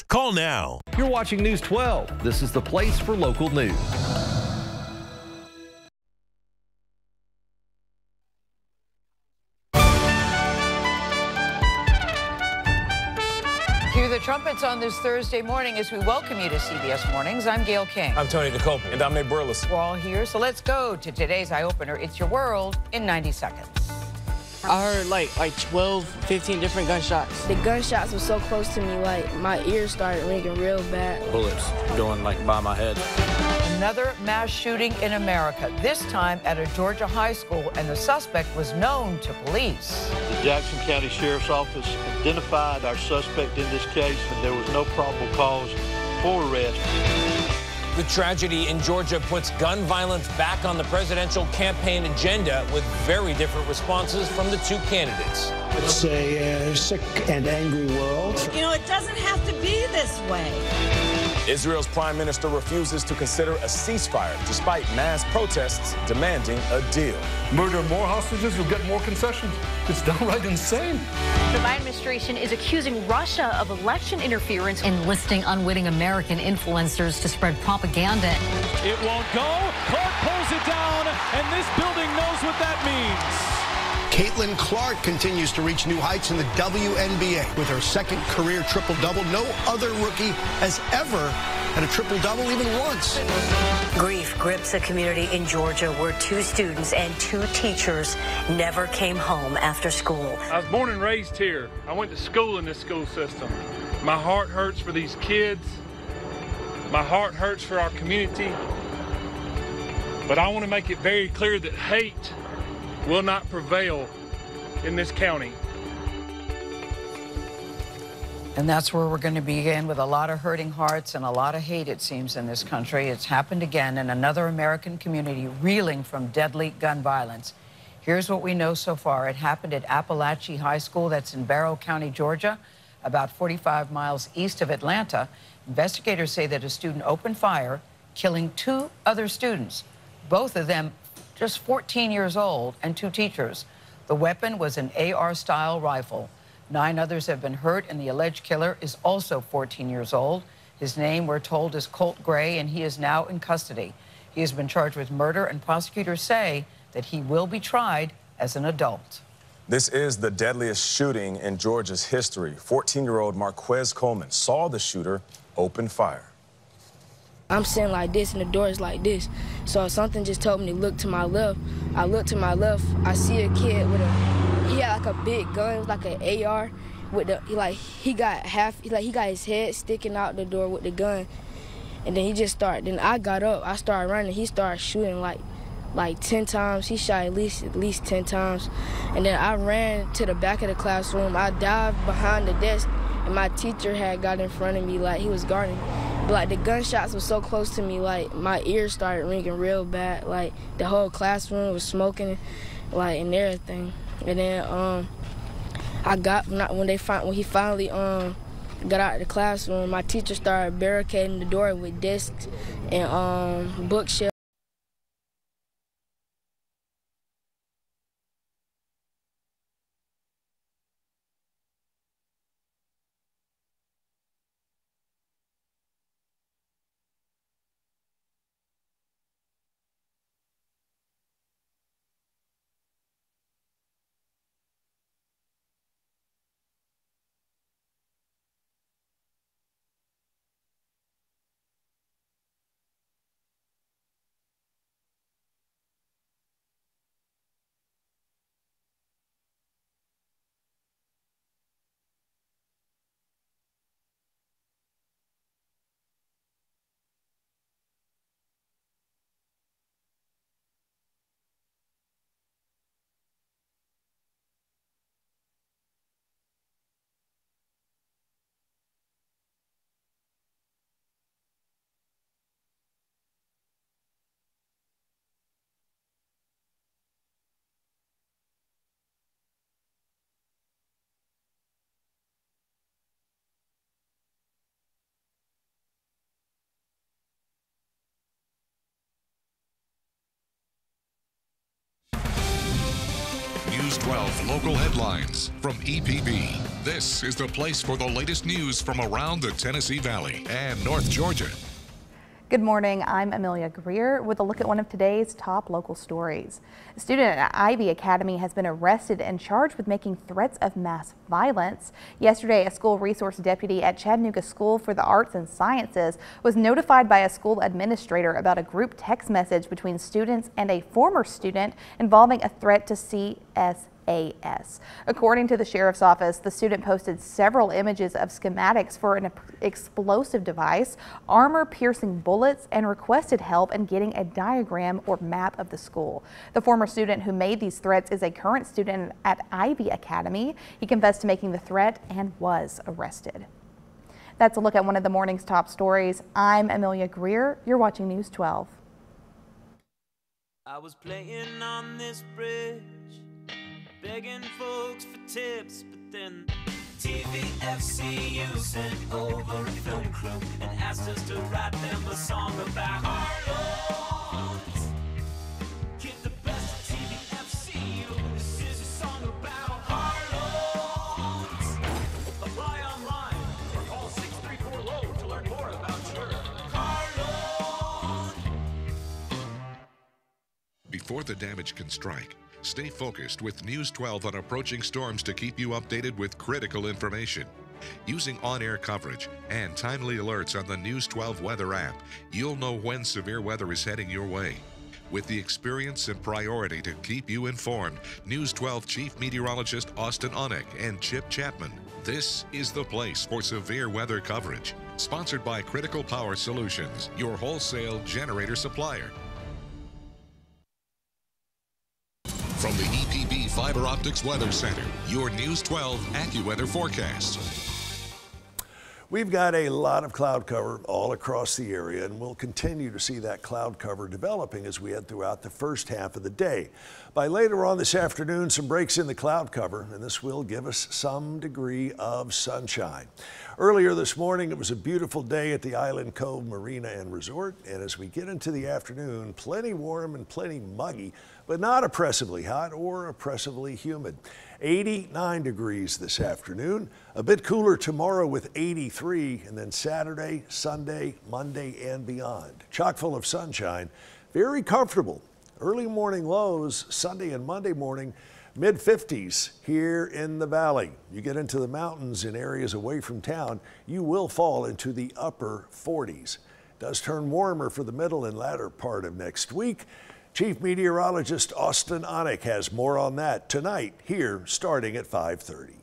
Call now. You're watching News 12. This is the place for local news. Cue the trumpets on this Thursday morning as we welcome you to CBS Mornings. I'm Gail King. I'm Tony DeCope. And I'm Nate Burles. We're all here, so let's go to today's Eye Opener. It's your world in 90 seconds. I heard like 12, 15 different gunshots. The gunshots were so close to me, like my ears started ringing real bad. Bullets going like by my head. Another mass shooting in America, this time at a Georgia high school, and the suspect was known to police. The Jackson County Sheriff's Office identified our suspect in this case, and there was no probable cause for arrest. The tragedy in Georgia puts gun violence back on the presidential campaign agenda with very different responses from the two candidates. It's a sick and angry world. You know, it doesn't have to be this way. Israel's prime minister refuses to consider a ceasefire despite mass protests demanding a deal. Murder more hostages, you'll get more concessions. It's downright insane. The Biden administration is accusing Russia of election interference, enlisting unwitting American influencers to spread propaganda. It won't go. Clark pulls it down, and this building knows what that means. Caitlin Clark continues to reach new heights in the WNBA with her second career triple-double. No other rookie has ever had a triple-double even once. Grief grips a community in Georgia where 2 students and 2 teachers never came home after school. I was born and raised here. I went to school in this school system. My heart hurts for these kids. My heart hurts for our community. But I want to make it very clear that hate will not prevail in this county. And that's where we're going to begin, with a lot of hurting hearts and a lot of hate, it seems, in this country. It's happened again in another American community reeling from deadly gun violence. Here's what we know so far. It happened at Appalachia High School, that's in Barrow County, Georgia, about 45 miles east of Atlanta. Investigators say that a student opened fire, killing 2 other students, both of them just 14 years old, and 2 teachers. The weapon was an AR-style rifle. 9 others have been hurt, and the alleged killer is also 14 years old. His name, we're told, is Colt Gray, and he is now in custody. He has been charged with murder, and prosecutors say that he will be tried as an adult. This is the deadliest shooting in Georgia's history. 14-year-old Marquez Coleman saw the shooter open fire. I'm sitting like this and the door is like this. So something just told me to look to my left. I look to my left, I see a kid with he had like a big gun, it was like an AR with he got his head sticking out the door with the gun. And then he just started, then I got up, I started running, he started shooting like 10 times. He shot at least 10 times. And then I ran to the back of the classroom. I dived behind the desk, and my teacher had got in front of me like he was guarding. But like the gunshots were so close to me, like my ears started ringing real bad. Like the whole classroom was smoking, like, and everything. And then when he finally got out of the classroom, my teacher started barricading the door with desks and bookshelves. News 12 local headlines from EPB. This is the place for the latest news from around the Tennessee Valley and North Georgia. Good morning, I'm Amelia Greer with a look at one of today's top local stories. A student at Ivy Academy has been arrested and charged with making threats of mass violence. Yesterday, a school resource deputy at Chattanooga School for the Arts and Sciences was notified by a school administrator about a group text message between students and a former student involving a threat to CSAS. According to the sheriff's office, the student posted several images of schematics for an explosive device, armor-piercing bullets, and requested help in getting a diagram or map of the school. The former student who made these threats is a current student at Ivy Academy. He confessed to making the threat and was arrested. That's a look at one of the morning's top stories. I'm Amelia Greer. You're watching News 12. I was playing on this bridge, begging folks for tips, but then TVFCU sent over a film crew and asked us to write them a song about Harlots. Get the best of TVFCU. This is a song about Harlots. Apply online or call 634-LOAD to learn more about your Harlot. Before the damage can strike, stay focused with News 12 on approaching storms to keep you updated with critical information. Using on-air coverage and timely alerts on the News 12 weather app, you'll know when severe weather is heading your way. With the experience and priority to keep you informed, News 12 Chief Meteorologist Austin Onek and Chip Chapman. This is the place for severe weather coverage. Sponsored by Critical Power Solutions, your wholesale generator supplier. From the EPB Fiber Optics Weather Center, your News 12 AccuWeather forecast. We've got a lot of cloud cover all across the area, and we'll continue to see that cloud cover developing as we head throughout the first half of the day. By later on this afternoon, some breaks in the cloud cover, and this will give us some degree of sunshine. Earlier this morning, it was a beautiful day at the Island Cove Marina and Resort, and as we get into the afternoon, plenty warm and plenty muggy, but not oppressively hot or oppressively humid. 89 degrees this afternoon, a bit cooler tomorrow with 83, and then Saturday, Sunday, Monday, and beyond. Chock full of sunshine, very comfortable. Early morning lows Sunday and Monday morning, mid-50s here in the valley. You get into the mountains in areas away from town, you will fall into the upper 40s. It does turn warmer for the middle and latter part of next week. Chief Meteorologist Austin Onek has more on that tonight here starting at 5:30.